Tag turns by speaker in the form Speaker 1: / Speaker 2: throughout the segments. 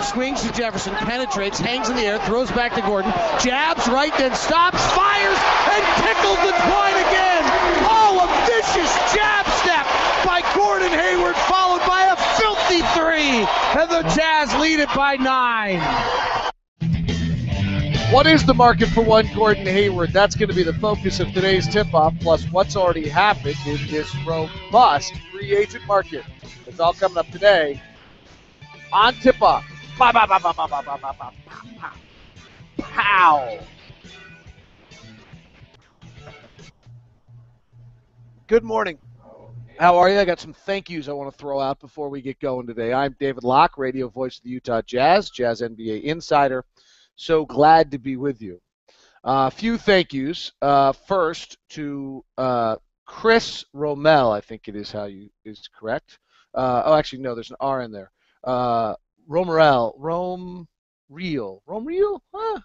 Speaker 1: swings to Jefferson, penetrates, hangs in the air, throws back to Gordon, jabs right, then stops, fires, and tickles the twine again. Oh, a vicious jab step by Gordon Hayward, followed by a filthy three, and the Jazz lead it by 9.
Speaker 2: What is the market for one Gordon Hayward? That's going to be the focus of today's tip-off, plus what's already happened in this robust free agent market. It's all coming up today on tip-off. Pow! Good morning. How are you? I got some thank yous I want to throw out before we get going today. I'm David Locke, radio voice of the Utah Jazz, Jazz NBA insider. So glad to be with you. A few thank yous. First to Chris Romel, I think it is how you is correct. Actually, no, there's an R in there. Romreal?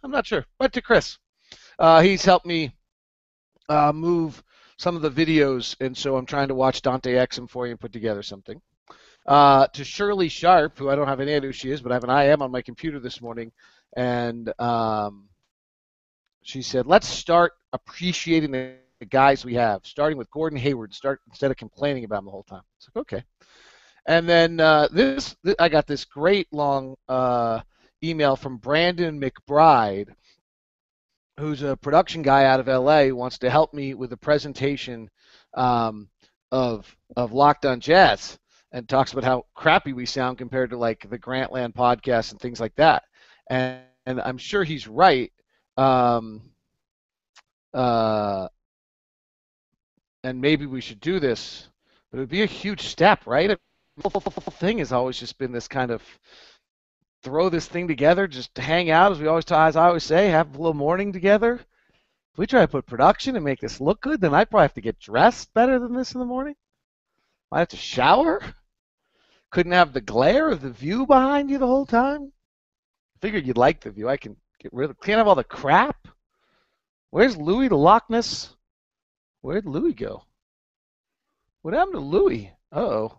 Speaker 2: I'm not sure. But to Chris. He's helped me move some of the videos, and so I'm trying to watch Dante Exum for you and put together something. To Shirley Sharp, who I don't have any idea who she is, but I have an IM on my computer this morning, and she said, let's start appreciating the guys we have, starting with Gordon Hayward, instead of complaining about him the whole time. It's like, okay. And then I got this great long email from Brandon McBride, who's a production guy out of LA, who wants to help me with a presentation of Locked on Jazz, and talks about how crappy we sound compared to like the Grantland podcast and things like that. And I'm sure he's right. And maybe we should do this, but it would be a huge step, right? The whole thing has always just been this kind of throw this thing together, just hang out, as I always say, have a little morning together. If we try to put production and make this look good, then I'd probably have to get dressed better than this in the morning. Might have to shower. Couldn't have the glare of the view behind you the whole time. Figured you'd like the view. I can get rid of. Can't have all the crap. Where's Louis the Loch Ness? Where'd Louis go? What happened to Louis? Uh-oh.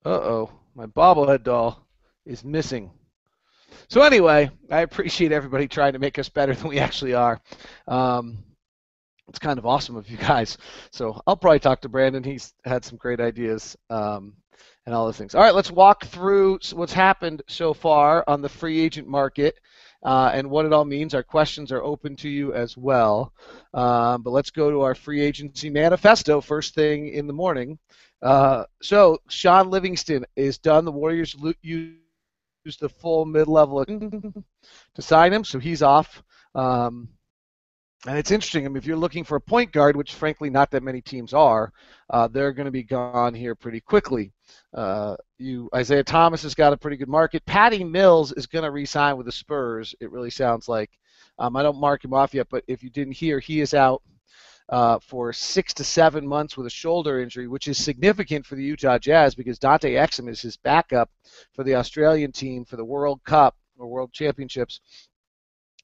Speaker 2: My bobblehead doll is missing. So anyway, I appreciate everybody trying to make us better than we actually are. It's kind of awesome of you guys. So I'll probably talk to Brandon. He's had some great ideas and all those things. All right, let's walk through what's happened so far on the free agent market and what it all means. Our questions are open to you as well. But let's go to our free agency manifesto first thing in the morning. So Sean Livingston is done. The Warriors used the full mid-level to sign him, so he's off. And it's interesting. I mean, if you're looking for a point guard, which frankly not that many teams are, they're going to be gone here pretty quickly. Isaiah Thomas has got a pretty good market. Patty Mills is going to re-sign with the Spurs. It really sounds like. I don't mark him off yet, but if you didn't hear, he is out for 6 to 7 months with a shoulder injury, which is significant for the Utah Jazz because Dante Exum is his backup for the Australian team for the World Cup or World Championships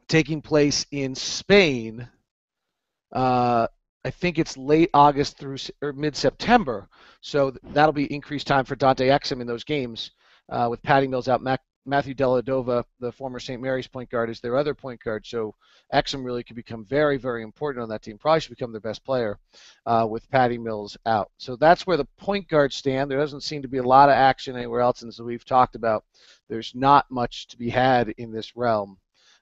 Speaker 2: taking place in Spain. I think it's late August through mid-September, so that'll be increased time for Dante Exum in those games with Patty Mills out. Matthew Dellavedova, the former St. Mary's point guard, is their other point guard, so Exum really could become very, very important on that team. Probably should become their best player with Patty Mills out. So that's where the point guards stand. There doesn't seem to be a lot of action anywhere else, and as we've talked about, there's not much to be had in this realm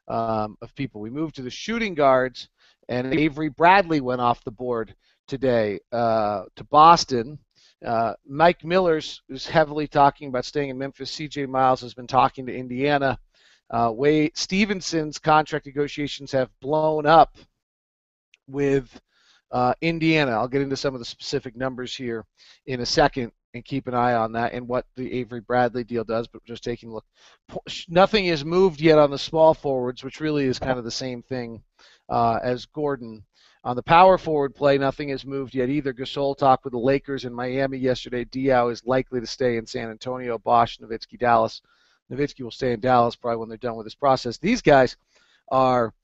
Speaker 2: of people. We move to the shooting guards, and Avery Bradley went off the board today to Boston. Mike Millers is heavily talking about staying in Memphis. C.J. Miles has been talking to Indiana. Wade Stevenson's contract negotiations have blown up with Indiana. I'll get into some of the specific numbers here in a second and keep an eye on that and what the Avery Bradley deal does, but just taking a look. Nothing is moved yet on the small forwards, which really is kind of the same thing as Gordon. On the power forward play, nothing has moved yet either. Gasol talked with the Lakers in Miami yesterday. Diaw is likely to stay in San Antonio. Bosch, Nowitzki, Dallas. Nowitzki will stay in Dallas probably when they're done with this process. These guys are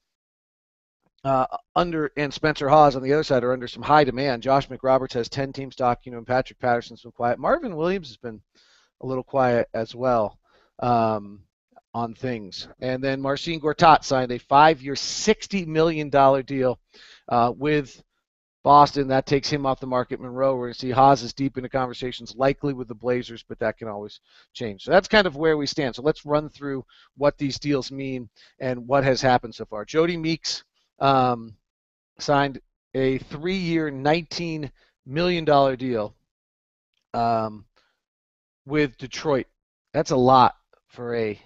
Speaker 2: under, and Spencer Hawes on the other side are under some high demand. Josh McRoberts has 10 teams talking to him. Patrick Patterson's been quiet. Marvin Williams has been a little quiet as well. on things. And then Marcin Gortat signed a 5-year, $60 million deal with Boston. That takes him off the market. Monroe, we're going to see Haas is deep into conversations, likely with the Blazers, but that can always change. So that's kind of where we stand. So let's run through what these deals mean and what has happened so far. Jody Meeks signed a 3-year, $19 million deal with Detroit. That's a lot for a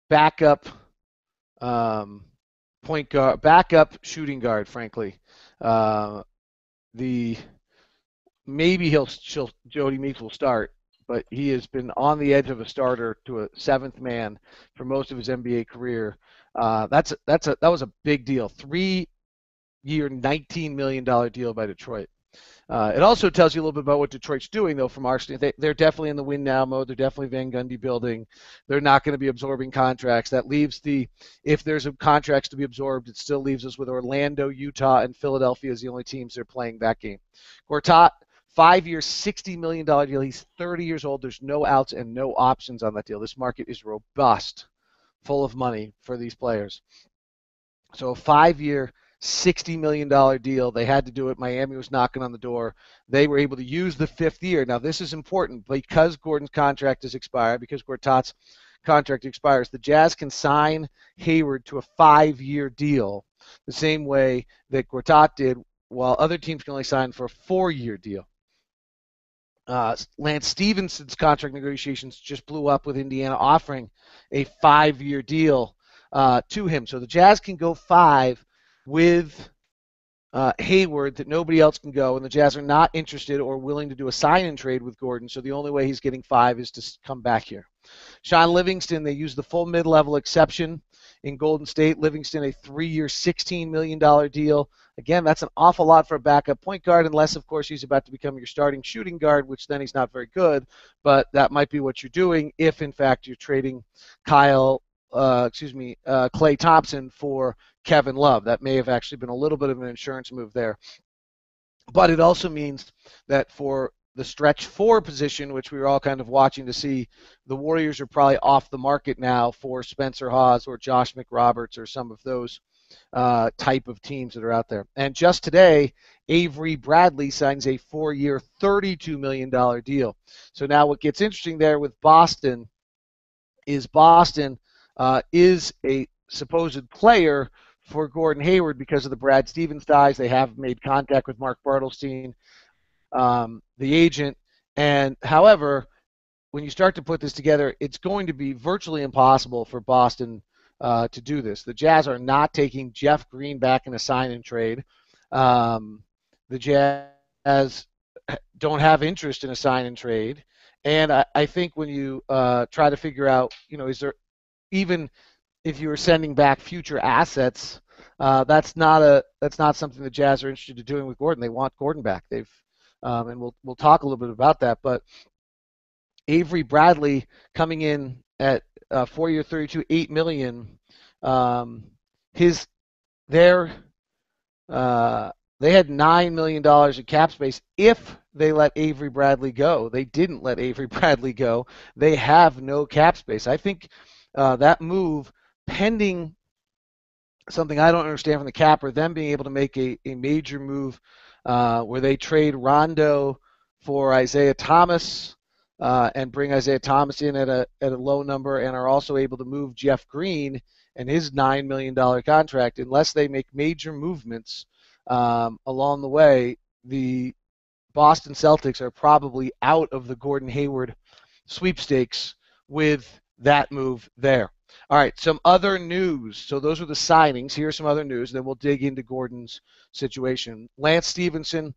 Speaker 2: backup point guard, backup shooting guard, frankly. Maybe Jody Meeks will start, but he has been on the edge of a starter to a seventh man for most of his NBA career. That was a big deal. 3-year, $19 million deal by Detroit. It also tells you a little bit about what Detroit's doing, though, from our standpoint. They're definitely in the win now mode. They're definitely Van Gundy building. They're not going to be absorbing contracts. That leaves if there's contracts to be absorbed, it still leaves us with Orlando, Utah, and Philadelphia as the only teams that are playing that game. Gortat, 5-year, $60 million deal. He's 30 years old. There's no outs and no options on that deal. This market is robust, full of money for these players. So a 5-year, $60 million deal. They had to do it. Miami was knocking on the door. They were able to use the 5th year. Now, this is important because Gordon's contract has expired, because Gortat's contract expires. The Jazz can sign Hayward to a 5-year deal the same way that Gortat did, while other teams can only sign for a 4-year deal. Lance Stephenson's contract negotiations just blew up with Indiana offering a 5-year deal to him. So the Jazz can go 5 with Hayward that nobody else can go, and the Jazz are not interested or willing to do a sign-and trade with Gordon, so the only way he's getting 5 is to come back here. Sean Livingston, they used the full mid-level exception in Golden State. Livingston, a 3-year, $16 million deal. Again, that's an awful lot for a backup point guard, unless, of course, he's about to become your starting shooting guard, which then he's not very good, but that might be what you're doing if, in fact, you're trading Klay Thompson for Kevin Love. That may have actually been a little bit of an insurance move there. But it also means that for the stretch 4 position, which we were all kind of watching to see, the Warriors are probably off the market now for Spencer Hawes or Josh McRoberts or some of those type of teams that are out there. And just today, Avery Bradley signs a 4-year, $32 million deal. So now what gets interesting there with Boston is is a supposed player for Gordon Hayward because of the Brad Stevens ties. They have made contact with Mark Bartelstein, the agent. And however, when you start to put this together, it's going to be virtually impossible for Boston to do this. The Jazz are not taking Jeff Green back in a sign-and trade. The Jazz don't have interest in a sign-and trade. And I think when you try to figure out, is there, even if you were sending back future assets, that's not something the Jazz are interested in doing with Gordon. They want Gordon back. And we'll talk a little bit about that. But Avery Bradley coming in at 4-year, $32, $8 million. They had $9 million in cap space if they let Avery Bradley go. They didn't let Avery Bradley go. They have no cap space. I think that move, pending something I don't understand from the cap, or them being able to make a major move where they trade Rondo for Isaiah Thomas and bring Isaiah Thomas in at a low number, and are also able to move Jeff Green and his $9 million contract. Unless they make major movements along the way, the Boston Celtics are probably out of the Gordon Hayward sweepstakes with that move there. All right, some other news. So those are the signings. Here's some other news. Then we'll dig into Gordon's situation. Lance Stevenson,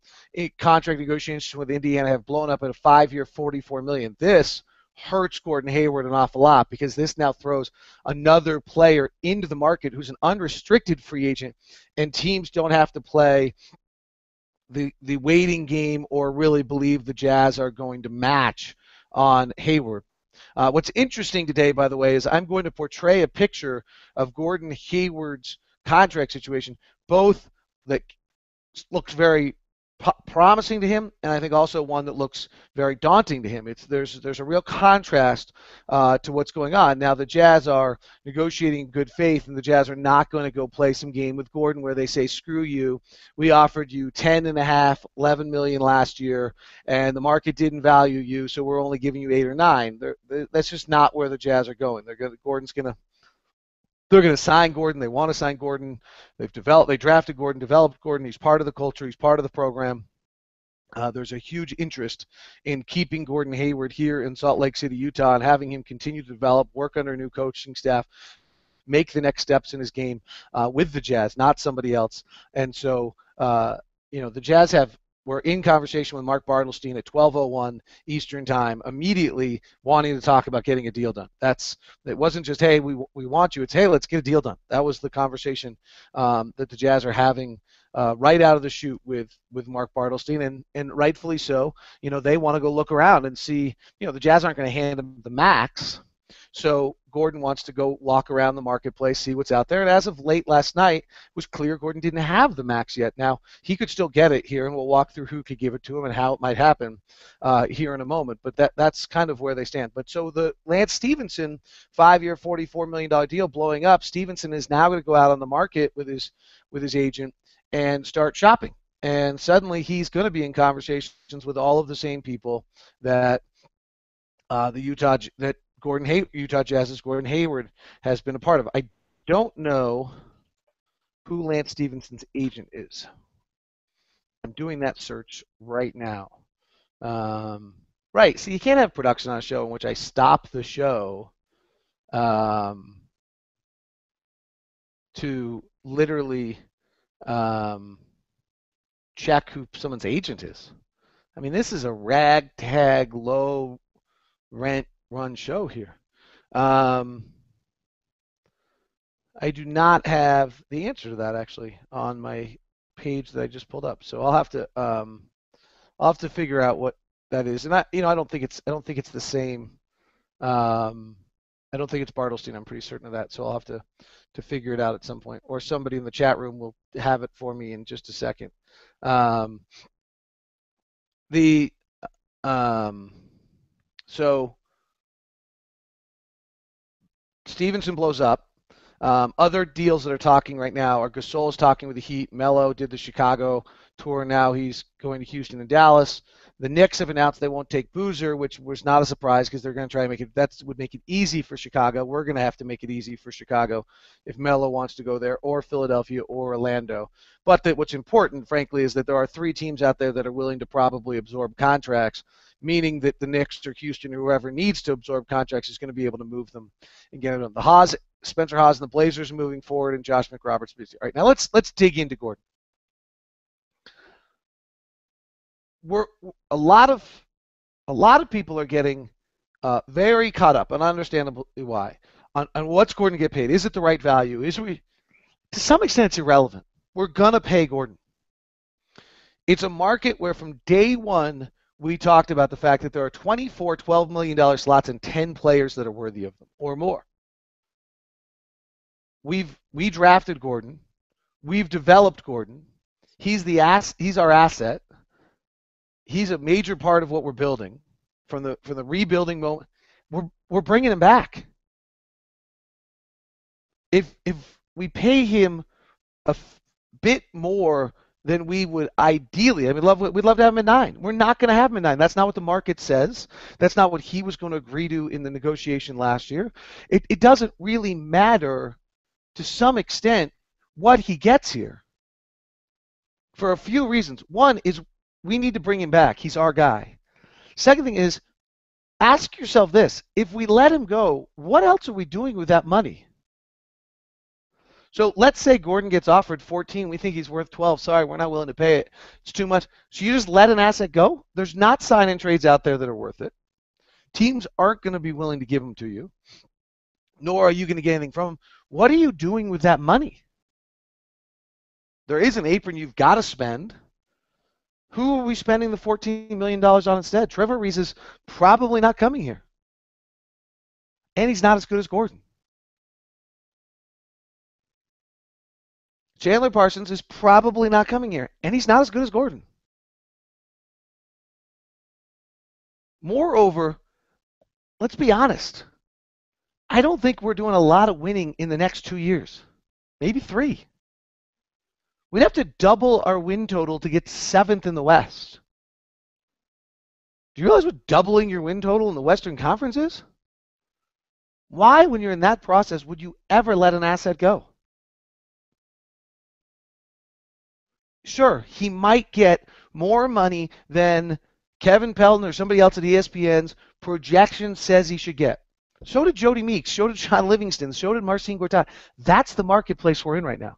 Speaker 2: contract negotiations with Indiana have blown up at a 5-year, $44 million. This hurts Gordon Hayward an awful lot because this now throws another player into the market who's an unrestricted free agent, and teams don't have to play the waiting game or really believe the Jazz are going to match on Hayward. What's interesting today, by the way, is I'm going to portray a picture of Gordon Hayward's contract situation, both that looks very promising to him, and I think also one that looks very daunting to him. There's a real contrast to what's going on. Now the Jazz are negotiating in good faith, and the Jazz are not going to go play some game with Gordon where they say, screw you, we offered you 10 and a half, 11 million last year, and the market didn't value you, so we're only giving you 8 or 9. That's just not where the Jazz are going. They're going to sign Gordon. They want to sign Gordon. They drafted Gordon, developed Gordon. He's part of the culture. He's part of the program. There's a huge interest in keeping Gordon Hayward here in Salt Lake City, Utah, and having him continue to develop, work under a new coaching staff, make the next steps in his game with the Jazz, not somebody else. And so, the Jazz were in conversation with Mark Bartelstein at 12:01 Eastern Time, immediately wanting to talk about getting a deal done. It wasn't just, hey, we want you. It's, hey, let's get a deal done. That was the conversation that the Jazz are having right out of the chute with Mark Bartelstein, and rightfully so. They want to go look around and see. The Jazz aren't going to hand them the max. So Gordon wants to go walk around the marketplace, see what's out there. And as of late last night, it was clear Gordon didn't have the max yet. Now, he could still get it here, and we'll walk through who could give it to him and how it might happen here in a moment. But that's kind of where they stand. But so the Lance Stephenson 5-year, $44 million deal blowing up, Stephenson is now going to go out on the market with his agent and start shopping. And suddenly he's going to be in conversations with all of the same people that Utah Jazz's Gordon Hayward has been a part of. I don't know who Lance Stephenson's agent is. I'm doing that search right now. Right, so you can't have production on a show in which I stop the show to literally check who someone's agent is. I mean, this is a ragtag, low rent run show here. I do not have the answer to that actually on my page that I just pulled up, so I'll have to figure out what that is. And I don't think it's the same. I don't think it's Bartelstein. I'm pretty certain of that, so I'll have to figure it out at some point, or somebody in the chat room will have it for me in just a second. So Stevenson blows up. Other deals that are talking right now are Gasol's talking with the Heat. Melo did the Chicago tour. Now he's going to Houston and Dallas. The Knicks have announced they won't take Boozer, which was not a surprise because they're going to try and that would make it easy for Chicago. We're going to have to make it easy for Chicago if Melo wants to go there, or Philadelphia, or Orlando. But what's important, frankly, is that there are 3 teams out there that are willing to probably absorb contracts, meaning that the Knicks or Houston or whoever needs to absorb contracts is going to be able to move them and get them. Spencer Hawes and the Blazers are moving forward, and Josh McRoberts. All right, now let's dig into Gordon. A lot of people are getting very caught up, and understandably why, on what's Gordon get paid. Is it the right value? To some extent, it's irrelevant. We're gonna pay Gordon. It's a market where from day one we talked about the fact that there are 24 $12 million slots and 10 players that are worthy of them or more. We drafted Gordon. We've developed Gordon. He's our asset. He's a major part of what we're building. From the rebuilding moment, we're bringing him back. If we pay him a bit more than we would ideally, we'd love to have him at 9. We're not going to have him at 9. That's not what the market says. That's not what he was going to agree to in the negotiation last year. It doesn't really matter to some extent what he gets here for a few reasons. One is we need to bring him back. He's our guy. Second thing is, ask yourself this. If we let him go, what else are we doing with that money? So let's say Gordon gets offered 14. We think he's worth 12. Sorry, we're not willing to pay it. It's too much. So you just let an asset go? There's not sign-in trades out there that are worth it. Teams aren't going to be willing to give them to you, nor are you going to get anything from them. What are you doing with that money? There is an apron you've got to spend. Who are we spending the $14 million on instead? Trevor Ariza is probably not coming here. And he's not as good as Gordon. Chandler Parsons is probably not coming here. And he's not as good as Gordon. Moreover, let's be honest. I don't think we're doing a lot of winning in the next 2 years, maybe 3. We'd have to double our win total to get 7th in the West. Do you realize what doubling your win total in the Western Conference is? Why, when you're in that process, would you ever let an asset go? Sure, he might get more money than Kevin Pelton or somebody else at ESPN's projection says he should get. So did Jody Meeks, so did Sean Livingston, so did Marcin Gortat. That's the marketplace we're in right now.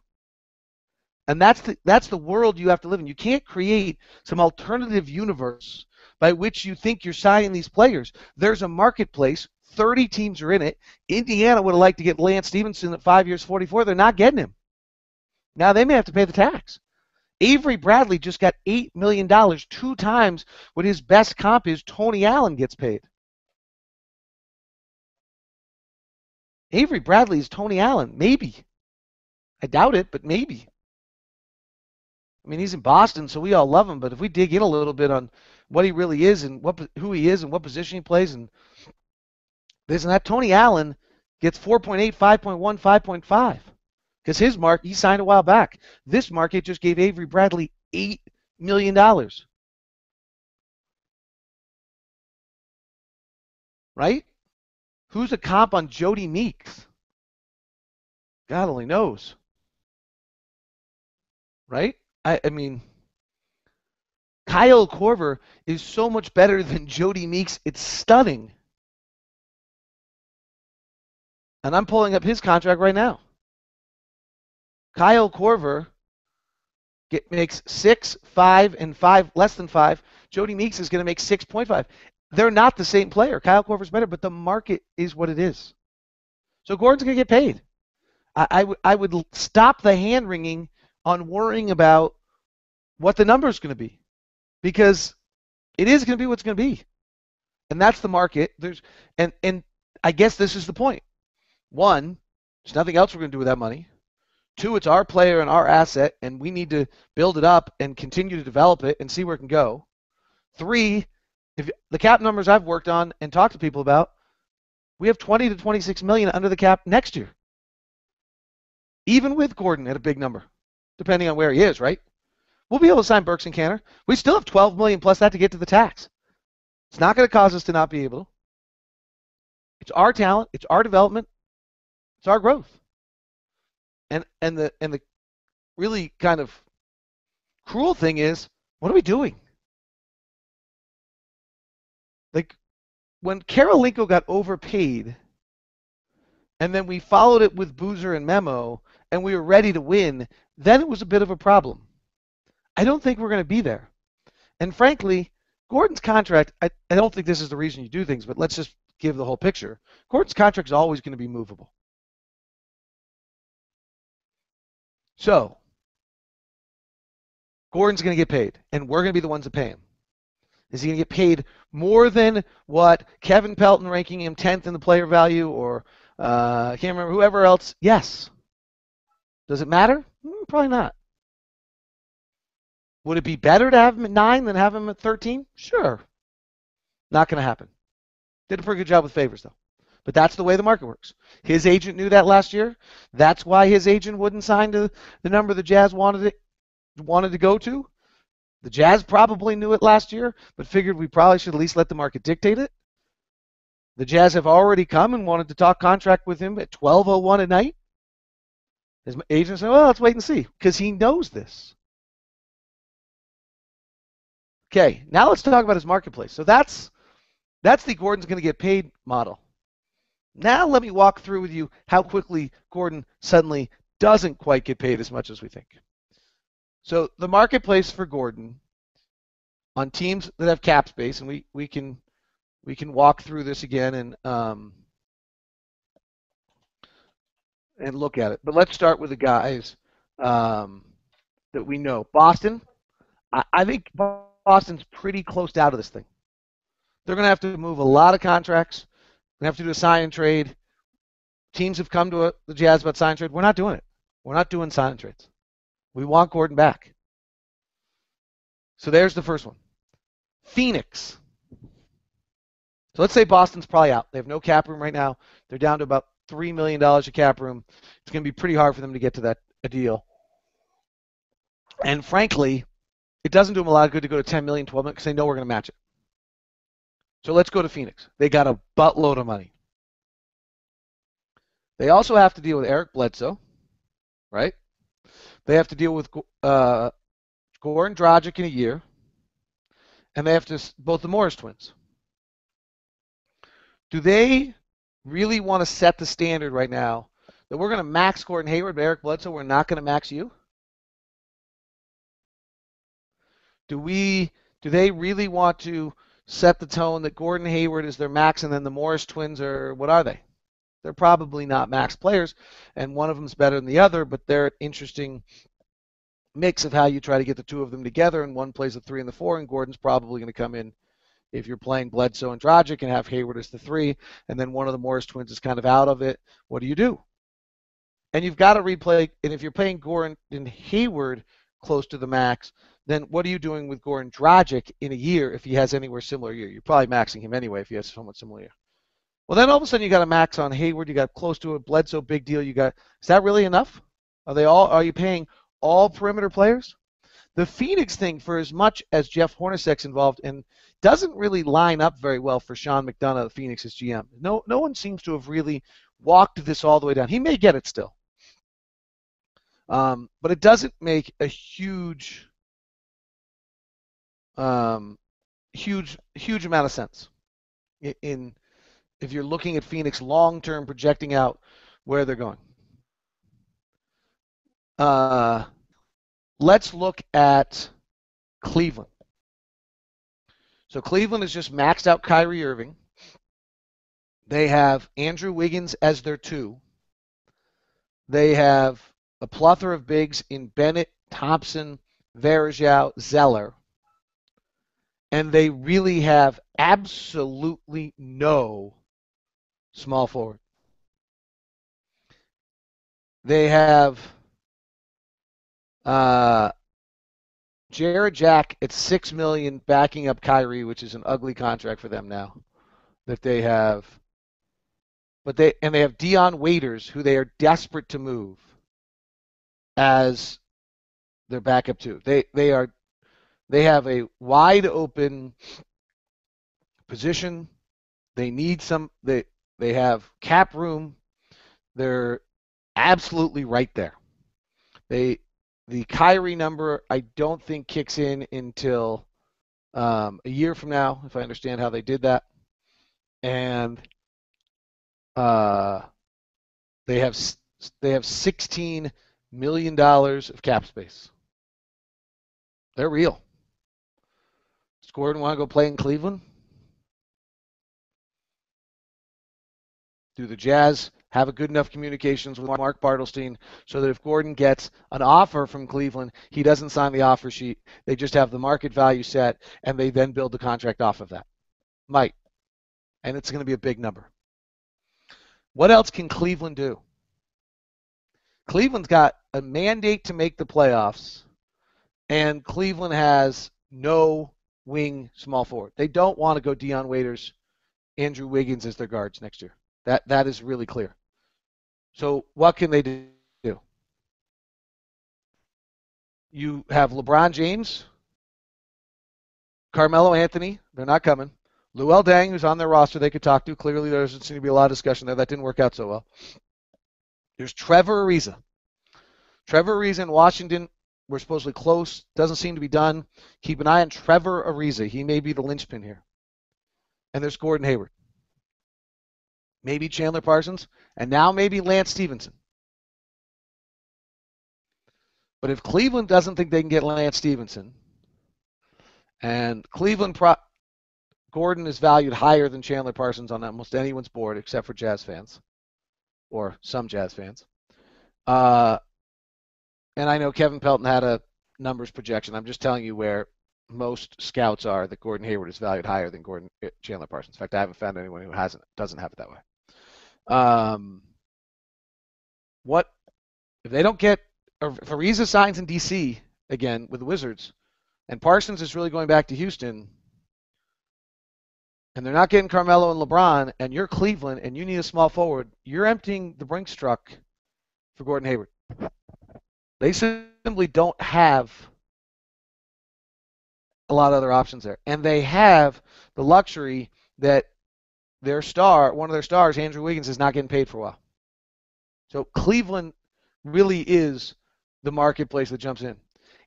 Speaker 2: And that's the world you have to live in. You can't create some alternative universe by which you think you're signing these players. There's a marketplace. 30 teams are in it. Indiana would have liked to get Lance Stevenson at 5 years, 44. They're not getting him. Now they may have to pay the tax. Avery Bradley just got $8 million, 2 times what his best comp is. Tony Allen gets paid. Avery Bradley is Tony Allen. Maybe. I doubt it, but maybe. I mean, he's in Boston, so we all love him. But if we dig in a little bit on what he really is and who he is and what position he plays and this and that, Tony Allen gets 4.8, 5.1, 5.5 because his mark he signed a while back. This market just gave Avery Bradley $8 million. Right? Who's a comp on Jody Meeks? God only knows. Right? I mean, Kyle Korver is so much better than Jody Meeks. It's stunning. And I'm pulling up his contract right now. Kyle Korver makes 6, 5, and 5, less than 5. Jody Meeks is going to make 6.5. They're not the same player. Kyle Korver's better, but the market is what it is. So Gordon's going to get paid. I would stop the hand wringing on worrying about what the number is going to be, because it is going to be what's going to be, and that's the market. And I guess this is the point. 1, there's nothing else we're going to do with that money. 2, it's our player and our asset, and we need to build it up and continue to develop it and see where it can go. 3, if the cap numbers I've worked on and talked to people about, we have 20 to 26 million under the cap next year, even with Gordon at a big number, depending on where he is, right? We'll be able to sign Burks and Canner. We still have 12 million plus that to get to the tax. It's not going to cause us to not be able to. It's our talent. It's our development. It's our growth. And the really kind of cruel thing is, what are we doing? Like, when Karolinko got overpaid, and then we followed it with Boozer and Memo, and we were ready to win, then it was a bit of a problem. I don't think we're going to be there. And frankly, Gordon's contract, I don't think this is the reason you do things, but let's just give the whole picture. Gordon's contract is always going to be movable. So, Gordon's going to get paid, and we're going to be the ones that pay him. Is he going to get paid more than what Kevin Pelton ranking him 10th in the player value, or I can't remember, whoever else? Yes. Does it matter? Probably not. Would it be better to have him at 9 than have him at 13? Sure. Not going to happen. Did a pretty good job with Favors, though. But that's the way the market works. His agent knew that last year. That's why his agent wouldn't sign to the number the Jazz wanted to go to. The Jazz probably knew it last year, but figured we probably should at least let the market dictate it. The Jazz have already come and wanted to talk contract with him at 12:01 at night. His agent said, well, let's wait and see, because he knows this. Okay, now let's talk about his marketplace. So that's the Gordon's going to get paid model. Now let me walk through with you how quickly Gordon suddenly doesn't quite get paid as much as we think. So the marketplace for Gordon on teams that have cap space, and we can walk through this again and look at it. But let's start with the guys that we know. Boston, I think Boston's pretty close out of this thing. They're going to have to move a lot of contracts. They're going to have to do a sign and trade. Teams have come to the Jazz about sign and trade. We're not doing it. We're not doing sign and trades. We want Gordon back. So there's the first one. Phoenix. So let's say Boston's probably out. They have no cap room right now. They're down to about $3 million of cap room. It's going to be pretty hard for them to get to that a deal. And frankly, it doesn't do them a lot of good to go to 10 million, 12 million because they know we're going to match it. So let's go to Phoenix. They got a buttload of money. They also have to deal with Eric Bledsoe, right? They have to deal with Goran Dragic in a year, and they have to both the Morris twins. Do they really want to set the standard right now that we're going to max Gordon Hayward, but Eric Bledsoe, we're not going to max you? Do they really want to set the tone that Gordon Hayward is their max and then the Morris twins are, what are they? They're probably not max players, and one of them's better than the other, but they're an interesting mix of how you try to get the two of them together, and one plays the 3 and the 4, and Gordon's probably going to come in if you're playing Bledsoe and Dragic and have Hayward as the 3, and then one of the Morris twins is kind of out of it. What do you do? And you've got to replay, and if you're paying Gordon and Hayward close to the max, then what are you doing with Goran Dragic in a year if he has anywhere similar year? You're probably maxing him anyway if he has somewhat similar year. Well, then all of a sudden you got a max on Hayward, you got close to a Bledsoe, big deal. Is that really enough? Are you paying all perimeter players? The Phoenix thing, for as much as Jeff Hornacek's involved, and doesn't really line up very well for Sean McDonough, Phoenix's GM. No one seems to have really walked this all the way down. He may get it still, but it doesn't make a huge amount of sense if you're looking at Phoenix long-term, projecting out where they're going. Let's look at Cleveland. So Cleveland has just maxed out Kyrie Irving. They have Andrew Wiggins as their 2. They have a plethora of bigs in Bennett, Thompson, Varejao, Zeller. And they really have absolutely no small forward. They have Jared Jack at $6 million backing up Kyrie, which is an ugly contract for them now. That they have, they have Dion Waiters, who they are desperate to move as their backup too. They have a wide open position. They need some. They have cap room. They're absolutely right there. The Kyrie number, I don't think kicks in until a year from now, if I understand how they did that. And they have $16 million of cap space. They're real. Does Gordon want to go play in Cleveland? Do the Jazz have a good enough communications with Mark Bartelstein so that if Gordon gets an offer from Cleveland, he doesn't sign the offer sheet. They just have the market value set, and they then build the contract off of that. Might. And it's going to be a big number. What else can Cleveland do? Cleveland's got a mandate to make the playoffs, and Cleveland has no wing small forward. They don't want to go Dion Waiters, Andrew Wiggins as their guards next year. That is really clear. So what can they do? You have LeBron James, Carmelo Anthony, they're not coming. Luol Deng, who's on their roster they could talk to. Clearly there doesn't seem to be a lot of discussion there. That didn't work out so well. There's Trevor Ariza. Trevor Ariza in Washington, we're supposedly close. Doesn't seem to be done. Keep an eye on Trevor Ariza. He may be the linchpin here. And there's Gordon Hayward. Maybe Chandler Parsons, and now maybe Lance Stevenson. But if Cleveland doesn't think they can get Lance Stevenson, and Gordon is valued higher than Chandler Parsons on almost anyone's board except for Jazz fans, or some Jazz fans. And I know Kevin Pelton had a numbers projection. I'm just telling you where most scouts are that Gordon Hayward is valued higher than Chandler Parsons. In fact, I haven't found anyone who doesn't have it that way. What if they don't get, if Ariza signs in DC again with the Wizards, and Parsons is really going back to Houston? and they're not getting Carmelo and LeBron, and you're Cleveland and you need a small forward, you're emptying the Brinks truck for Gordon Hayward. They simply don't have a lot of other options there. And they have the luxury that their star, one of their stars, Andrew Wiggins, is not getting paid for a while. So Cleveland really is the marketplace that jumps in.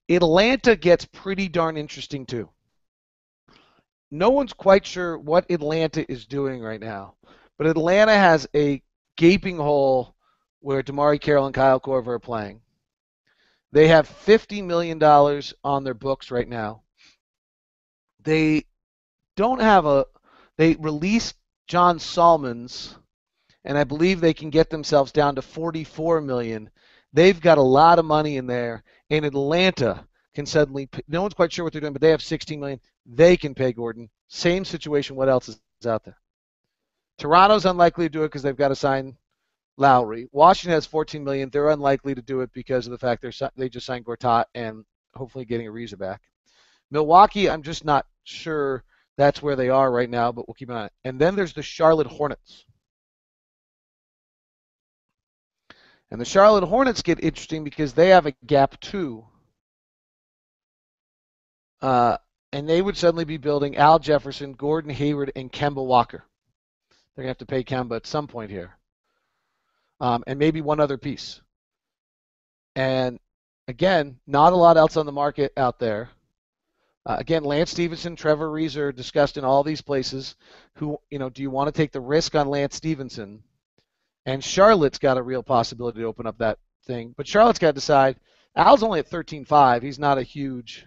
Speaker 2: Atlanta gets pretty darn interesting too. No one's quite sure what Atlanta is doing right now, but Atlanta has a gaping hole where Damari Carroll and Kyle Korver are playing. They have $50 million on their books right now. They don't have they released John Salmons, and I believe they can get themselves down to $44 million. They've got a lot of money in there, and Atlanta can suddenly, no one's quite sure what they're doing, but they have $16 million. They can pay Gordon. Same situation. What else is out there? Toronto's unlikely to do it because they've got to sign Lowry. Washington has $14 million. They're unlikely to do it because of the fact they just signed Gortat and hopefully getting Ariza back. Milwaukee, I'm just not sure that's where they are right now, but we'll keep an eye on it. And then there's the Charlotte Hornets. And the Charlotte Hornets get interesting because they have a gap too. And they would suddenly be building Al Jefferson, Gordon Hayward, and Kemba Walker. They're going to have to pay Kemba at some point here. And maybe one other piece. And again, not a lot else on the market out there. Again, Lance Stevenson, Trevor Ariza are discussed in all these places. Do you want to take the risk on Lance Stevenson? And Charlotte's got a real possibility to open up that thing. But Charlotte's got to decide. Al's only at 13.5. He's not a huge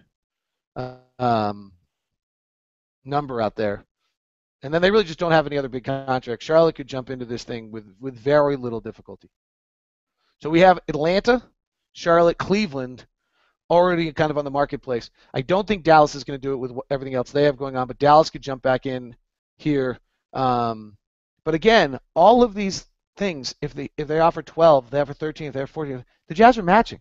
Speaker 2: number out there. And then they really just don't have any other big contracts. Charlotte could jump into this thing with very little difficulty. So we have Atlanta, Charlotte, Cleveland already kind of on the marketplace. I don't think Dallas is going to do it with everything else they have going on, but Dallas could jump back in here. But again, all of these things, if they offer 12, they offer 13, if they offer 14, the Jazz are matching.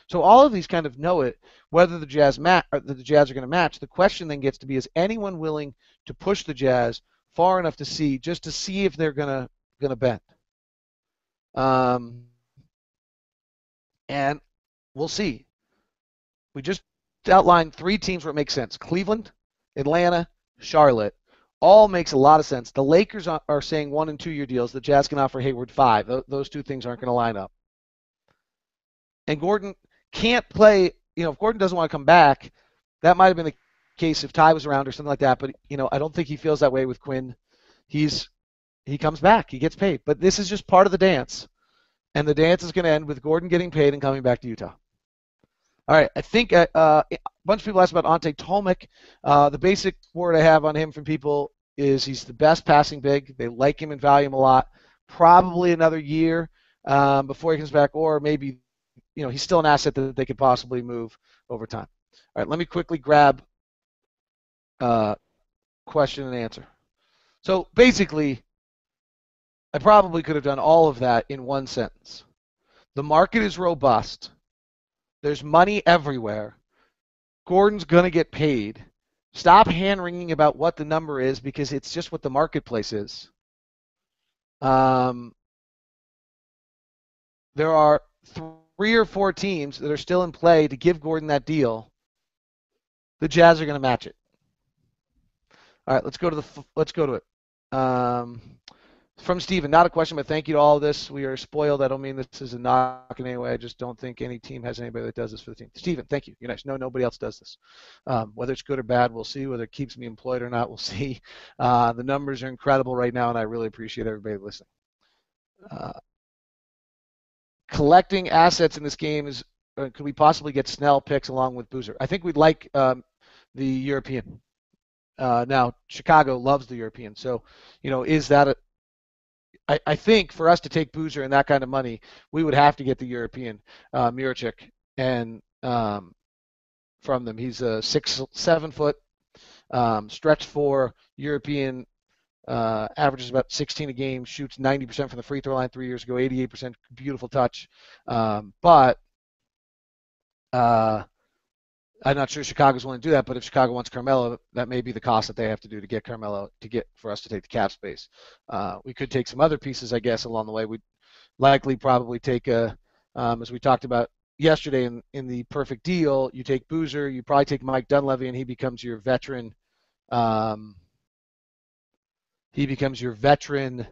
Speaker 2: So all of these kind of know it, whether the Jazz are going to match. The question then gets to be, is anyone willing to push the Jazz far enough to see if they're going to bend? And we'll see. We just outlined 3 teams where it makes sense. Cleveland, Atlanta, Charlotte. All makes a lot of sense. The Lakers are saying 1- and 2-year deals. The Jazz can offer Hayward 5. Those 2 things aren't going to line up. And Gordon can't play. If Gordon doesn't want to come back, that might have been the case if Ty was around or something like that. But I don't think he feels that way with Quinn. He comes back. He gets paid. But this is just part of the dance. And the dance is going to end with Gordon getting paid and coming back to Utah. All right, I think a bunch of people asked about Ante Tomic. The basic word I have on him from people is he's the best passing big. They like him and value him a lot. Probably another year before he comes back, or maybe he's still an asset that they could possibly move over time. All right, let me quickly grab question and answer. So basically, I probably could have done all of that in one sentence. The market is robust. There's money everywhere. Gordon's going to get paid. Stop hand-wringing about what the number is because it's just what the marketplace is. There are 3 or 4 teams that are still in play to give Gordon that deal. The Jazz are going to match it. All right, let's go to it. From Steven, not a question, but thank you to all of this. We are spoiled. I don't mean this is a knock in any way. I just don't think any team has anybody that does this for the team. Steven, thank you. You're nice. No, nobody else does this. Whether it's good or bad, we'll see. Whether it keeps me employed or not, we'll see. The numbers are incredible right now, and I really appreciate everybody listening. Collecting assets in this game is, could we possibly get Snell picks along with Boozer? I think we'd like the European. Now, Chicago loves the European. So, is that I think for us to take Boozer and that kind of money, we would have to get the European, Murachik, and from them. He's a 6'7" foot, stretch 4 European, averages about 16 a game, shoots 90% from the free throw line 3 years ago, 88%, beautiful touch. But I'm not sure Chicago's willing to do that, but if Chicago wants Carmelo, that may be the cost that they have to do to get Carmelo for us to take the cap space. We could take some other pieces, I guess, along the way. We'd likely probably take as we talked about yesterday in the perfect deal, you take Boozer, you probably take Mike Dunleavy, and he becomes your veteran. He becomes your veteran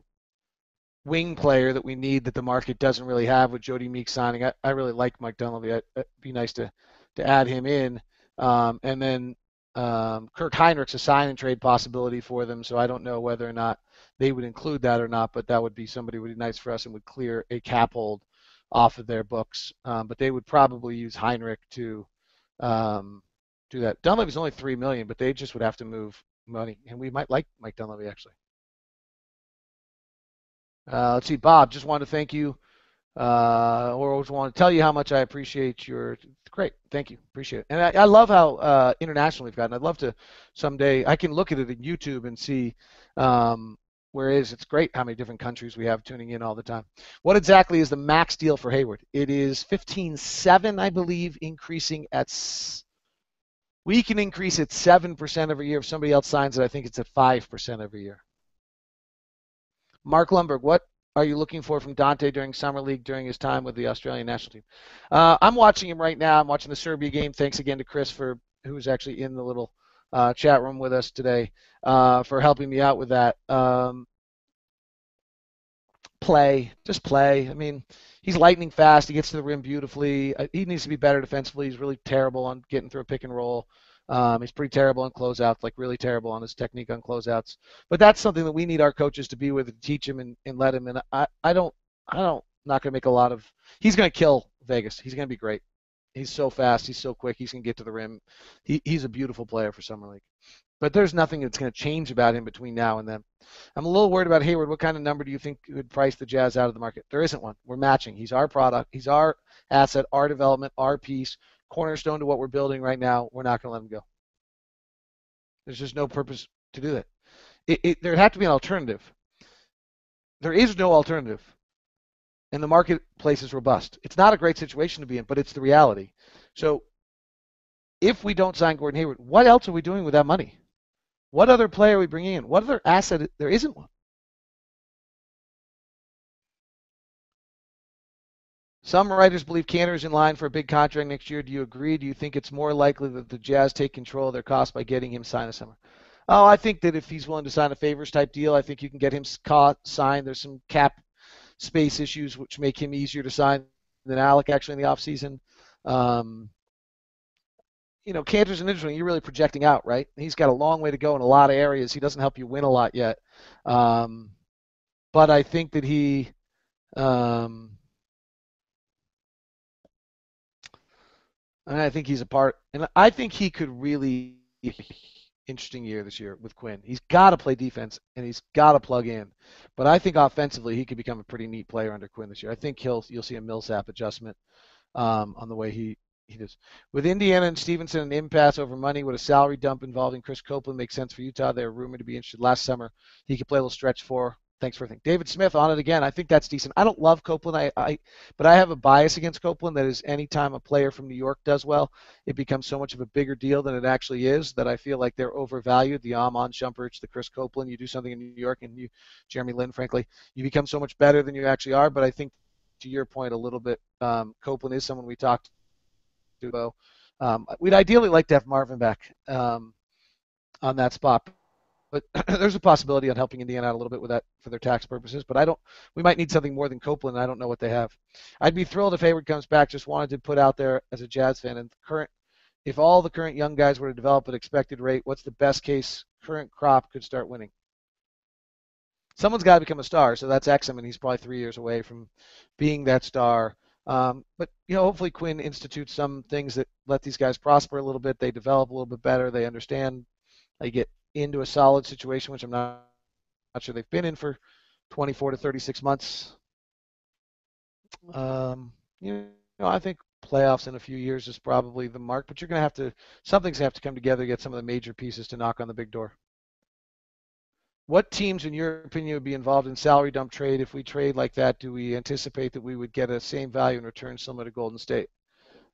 Speaker 2: wing player that we need that the market doesn't really have with Jody Meek signing. I really like Mike Dunleavy. It'd be nice to add him in. And then Kirk Heinrich's a sign and trade possibility for them, so I don't know whether or not they would include that or not, but that would be somebody who would be nice for us and would clear a cap hold off of their books. But they would probably use Heinrich to do that. Dunleavy's only $3 million, but they just would have to move money, and we might like Mike Dunleavy actually. Let's see, Bob, just wanted to thank you, or just want to tell you how much I appreciate your. Great, thank you, appreciate it. And I love how international we've gotten. I'd love to someday. I can look at it in YouTube and see where it is. It's great how many different countries we have tuning in all the time. What exactly is the max deal for Hayward? It is 15.7, I believe, increasing at. We can increase it 7% every year. If somebody else signs it, I think it's at 5% every year. Mark Lundberg, what are you looking for from Dante during Summer League during his time with the Australian national team? I'm watching him right now. I'm watching the Serbia game. Thanks again to Chris who's actually in the little chat room with us today for helping me out with that. Just play. I mean, he's lightning fast. He gets to the rim beautifully. He needs to be better defensively. He's really terrible on getting through a pick and roll. He's pretty terrible on closeouts, like really terrible on his technique on closeouts. But that's something that we need our coaches to be with and teach him and let him. And not going to make a lot of. He's going to kill Vegas. He's going to be great. He's so fast. He's so quick. He's going to get to the rim. He's a beautiful player for Summer League. But there's nothing that's going to change about him between now and then. I'm a little worried about Hayward. What kind of number do you think would price the Jazz out of the market? There isn't one. We're matching. He's our product. He's our asset, our development, our piece, cornerstone to what we're building right now. We're not going to let him go. There's just no purpose to do that. There'd have to be an alternative. There is no alternative. And the marketplace is robust. It's not a great situation to be in, but it's the reality. So if we don't sign Gordon Hayward, what else are we doing with that money? What other player are we bringing in? What other asset? There isn't one. Some writers believe Kanter is in line for a big contract next year. Do you agree? Do you think it's more likely that the Jazz take control of their costs by getting him signed this summer? Oh, I think that if he's willing to sign a favors type deal, I think you can get him signed. There's some cap space issues which make him easier to sign than Alec actually in the offseason. Kanter's an interesting. You're really projecting out, right? He's got a long way to go in a lot of areas. He doesn't help you win a lot yet. But I think that he and I think he's a part, and I think he could really interesting year this year with Quinn. He's got to play defense and he's got to plug in, but I think offensively he could become a pretty neat player under Quinn this year. I think you'll see a Millsap adjustment on the way he does. With Indiana and Stevenson an impasse over money, would a salary dump involving Chris Copeland make sense for Utah? They were rumored to be interested last summer. He could play a little stretch four. Thanks for everything. David Smith on it again. I think that's decent. I don't love Copeland, but I have a bias against Copeland. That is, anytime a player from New York does well, it becomes so much of a bigger deal than it actually is that I feel like they're overvalued. The Amon Shumpert, the Chris Copeland. You do something in New York, and Jeremy Lin, frankly, you become so much better than you actually are. But I think, to your point, a little bit, Copeland is someone we talked to. We'd ideally like to have Marvin back on that spot. But there's a possibility on helping Indiana out a little bit with that for their tax purposes. But we might need something more than Copeland. I don't know what they have. I'd be thrilled if Hayward comes back. Just wanted to put out there as a Jazz fan, and if all the current young guys were to develop at expected rate, what's the best case current crop could start winning? Someone's got to become a star. So that's Exum, and he's probably 3 years away from being that star. But hopefully Quinn institutes some things that let these guys prosper a little bit. They develop a little bit better. They understand. They get into a solid situation, which I'm not sure they've been in for 24 to 36 months. I think playoffs in a few years is probably the mark, but something's going to have to come together to get some of the major pieces to knock on the big door. What teams, in your opinion, would be involved in salary dump trade? If we trade like that, do we anticipate that we would get a same value in return similar to Golden State?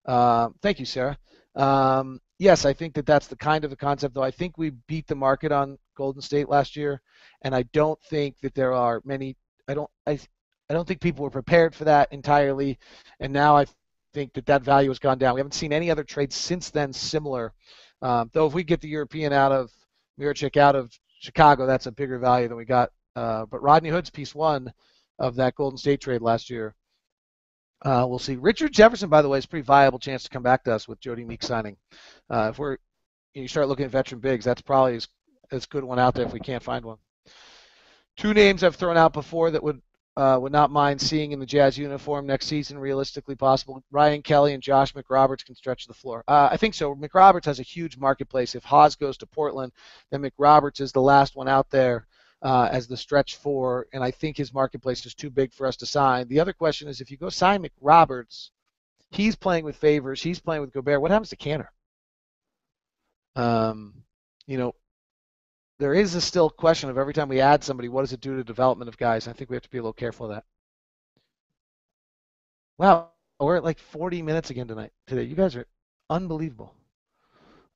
Speaker 2: Thank you, Sarah. Yes, I think that's the kind of the concept, though. I think we beat the market on Golden State last year, and I don't think that there are many. I don't think people were prepared for that entirely, and now I think that value has gone down. We haven't seen any other trades since then similar. Though if we get the European out of Miracek out of Chicago, that's a bigger value than we got. But Rodney Hood's piece one of that Golden State trade last year. We'll see. Richard Jefferson, by the way, is a pretty viable chance to come back to us with Jody Meek signing. If you start looking at veteran bigs, that's probably as good one out there if we can't find one. Two names I've thrown out before that would not mind seeing in the Jazz uniform next season, realistically possible. Ryan Kelly and Josh McRoberts can stretch the floor. I think so. McRoberts has a huge marketplace. If Haas goes to Portland, then McRoberts is the last one out there as the stretch four, and I think his marketplace is too big for us to sign. The other question is, if you go sign McRoberts, he's playing with Favors, he's playing with Gobert. What happens to Canner? There is a still question of every time we add somebody, what does it do to development of guys? I think we have to be a little careful of that. Wow, we're at like 40 minutes again today. You guys are unbelievable.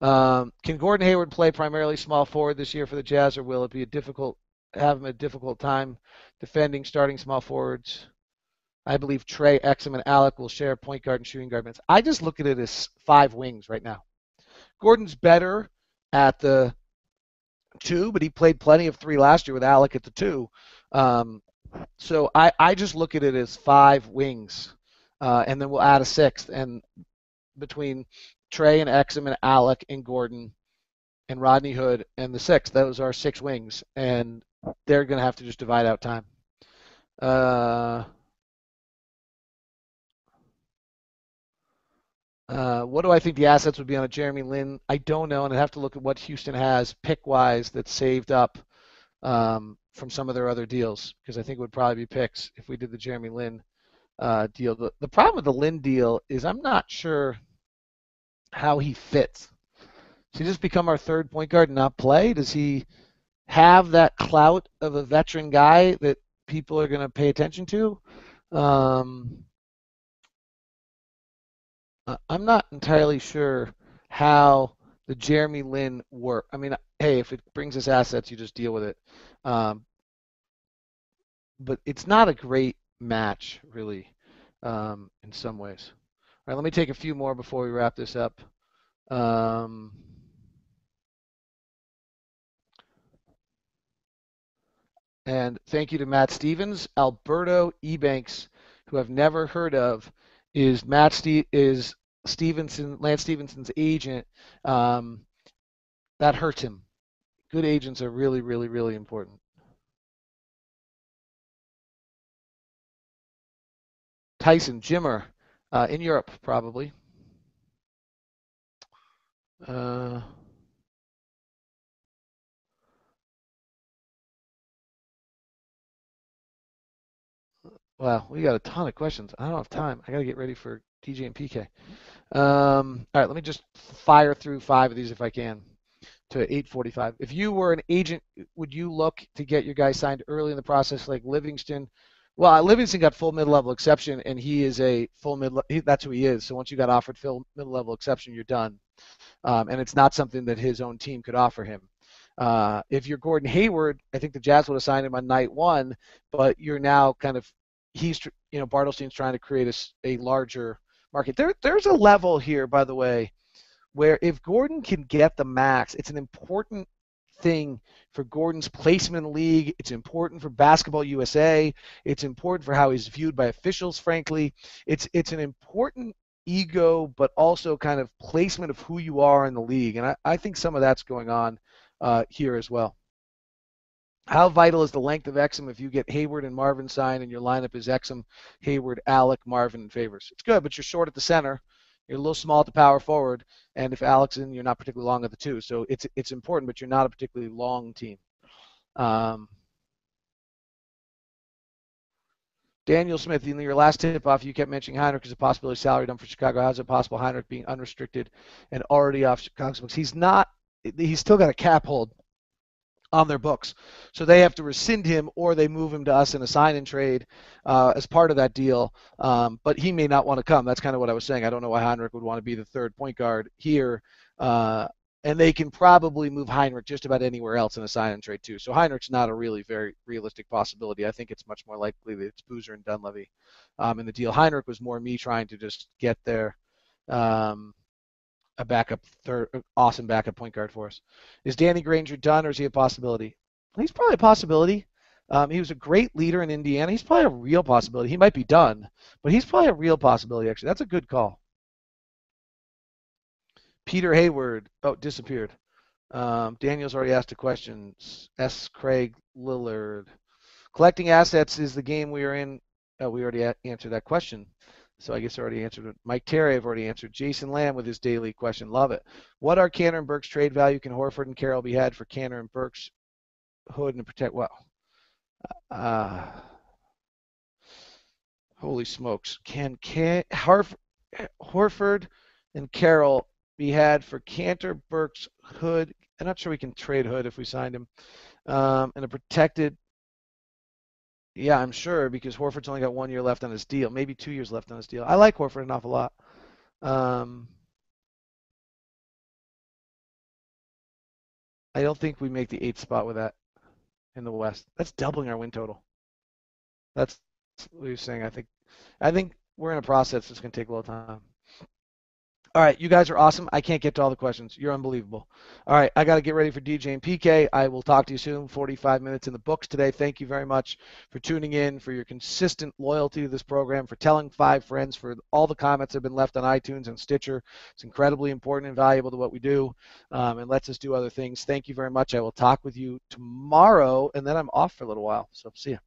Speaker 2: Can Gordon Hayward play primarily small forward this year for the Jazz, or will it be have him a difficult time defending starting small forwards? I believe Trey, Exum, and Alec will share point guard and shooting guard minutes. I just look at it as 5 wings right now. Gordon's better at the 2, but he played plenty of 3 last year with Alec at the 2. So I just look at it as 5 wings, and then we'll add a 6th. And between Trey and Exum and Alec and Gordon and Rodney Hood and the 6th, those are 6 wings, and they're going to have to just divide out time. What do I think the assets would be on a Jeremy Lin? I don't know, and I'd have to look at what Houston has pick-wise that's saved up from some of their other deals, because I think it would probably be picks if we did the Jeremy Lin deal. The problem with the Lin deal is I'm not sure how he fits. Does he just become our third point guard and not play? Does he have that clout of a veteran guy that people are going to pay attention to? I'm not entirely sure how the Jeremy Lin work. I mean, hey, if it brings us assets, you just deal with it. But it's not a great match, really, in some ways. All right, let me take a few more before we wrap this up. And thank you to Matt Stevens. Alberto Ebanks, who I've never heard of, is Lance Stevenson's agent. That hurts him. Good agents are really, really, really important. Tyson Jimmer, in Europe, probably. Wow, we got a ton of questions. I don't have time. I got to get ready for TJ and PK. All right, let me just fire through 5 of these if I can to 8:45. If you were an agent, would you look to get your guy signed early in the process like Livingston? Well, Livingston got full mid-level exception, and he is a full that's who he is. So once you got offered full mid-level exception, you're done. And it's not something that his own team could offer him. If you're Gordon Hayward, I think the Jazz would have signed him on night 1, but you're now kind of Bartelstein's trying to create a larger market. There's a level here, by the way, where if Gordon can get the max, it's an important thing for Gordon's placement in the league. It's important for Basketball USA. It's important for how he's viewed by officials, frankly. It's an important ego, but also kind of placement of who you are in the league. And I think some of that's going on here as well. How vital is the length of Exum if you get Hayward and Marvin signed and your lineup is Exum, Hayward, Alec, Marvin, and Favors? It's good, but you're short at the center. You're a little small at the power forward, and if Alec's in, you're not particularly long at the 2. So it's important, but you're not a particularly long team. Daniel Smith, in your last tip-off, you kept mentioning Heinrich as a possibility salary dump for Chicago. How is it possible Heinrich being unrestricted and already off Chicago's books? He's not. He's still got a cap hold on their books. So they have to rescind him or they move him to us in a sign and trade as part of that deal. But he may not want to come. That's kind of what I was saying. I don't know why Heinrich would want to be the third point guard here. And they can probably move Heinrich just about anywhere else in a sign and trade too. So Heinrich's not a really very realistic possibility. I think it's much more likely that it's Boozer and Dunleavy in the deal. Heinrich was more me trying to just get there. A backup awesome backup point guard for us. Is Danny Granger done, or is he a possibility? He's probably a possibility. He was a great leader in Indiana. He's probably a real possibility. He might be done, but he's probably a real possibility, actually. That's a good call. Peter Hayward. Oh, disappeared. Daniel's already asked a question. S. Craig Lillard. Collecting assets is the game we are in. Oh, we already answered that question. So I guess I already answered it. Mike Terry, I've already answered. Jason Lamb with his daily question. Love it. What are Cantor and Burke's trade value? Can Horford and Carroll be had for Cantor and Burke's hood and protect? Well, holy smokes. Can Horford and Carroll be had for Cantor, Burke's hood? I'm not sure we can trade Hood if we signed him. And a protected. Yeah, I'm sure, because Horford's only got 1 year left on his deal, maybe 2 years left on his deal. I like Horford an awful lot. I don't think we make the 8th spot with that in the West. That's doubling our win total. That's what you're saying. I think we're in a process that's going to take a little time. All right, you guys are awesome. I can't get to all the questions. You're unbelievable. All right, I got to get ready for DJ and PK. I will talk to you soon. 45 minutes in the books today. Thank you very much for tuning in, for your consistent loyalty to this program, for telling 5 friends, for all the comments that have been left on iTunes and Stitcher. It's incredibly important and valuable to what we do, and lets us do other things. Thank you very much. I will talk with you tomorrow, and then I'm off for a little while. So see you.